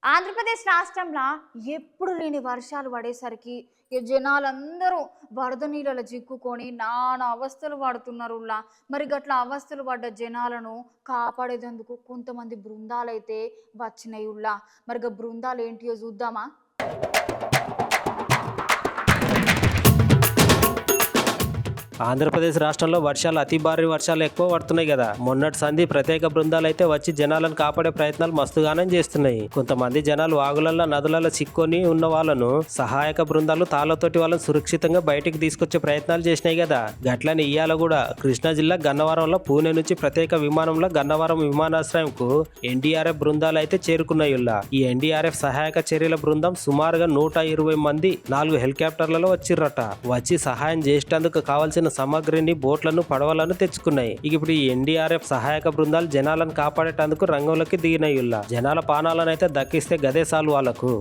ఆంధ్రప్రదేశ్ రాష్ట్రంలో ఎప్పుడు లేని వర్షాలు పడేసరికి ఈ జనాలందరూ వరద నీళ్ళలో చిక్కుకొని నానా అవస్థలు పడుతున్నారులా. మరి గట్ల అవస్థలు పడ్డ జనాలను కాపాడేందుకు కొంతమంది బృందాలైతే వచ్చినాయుల్లా. మరి బృందాలు ఏంటియో చూద్దామా. ఆంధ్రప్రదేశ్ రాష్ట్రంలో వర్షాలు అతి భారీ వర్షాలు ఎక్కువ పడుతున్నాయి కదా. మొన్నటి సంధి ప్రత్యేక బృందాలు అయితే వచ్చి జనాలను కాపాడే ప్రయత్నాలు మస్తుగానే చేస్తున్నాయి. కొంతమంది జనాలు వాగులలో నదులలో చిక్కొని ఉన్న వాళ్ళను సహాయక బృందాలు తాళ్లతోటి వాళ్ళని సురక్షితంగా బయటికి తీసుకొచ్చే ప్రయత్నాలు చేసినాయి కదా. గట్లని ఇయ్యాల కూడా కృష్ణా జిల్లా గన్నవరంలో పూణే నుంచి ప్రత్యేక విమానంలో గన్నవరం విమానాశ్రయంకు ఎన్డీఆర్ఎఫ్ బృందాలు అయితే చేరుకున్నాయి. ఈ ఎన్డీఆర్ఎఫ్ సహాయక చర్యల బృందం సుమారుగా 120 మంది 4 హెలికాప్టర్లలో వచ్చిర్రట. వచ్చి సహాయం చేసేందుకు కావాల్సిన సామాగ్రిని, బోట్లను, పడవలను తెచ్చుకున్నాయి. ఇప్పుడు ఈ ఎన్డీఆర్ఎఫ్ సహాయక బృందాలు జనాలను కాపాడేటందుకు రంగంలోకి దిగినాయుల్లా. జనాల పానాలను అయితే దక్కిస్తే గదే సాలు వాళ్ళకు.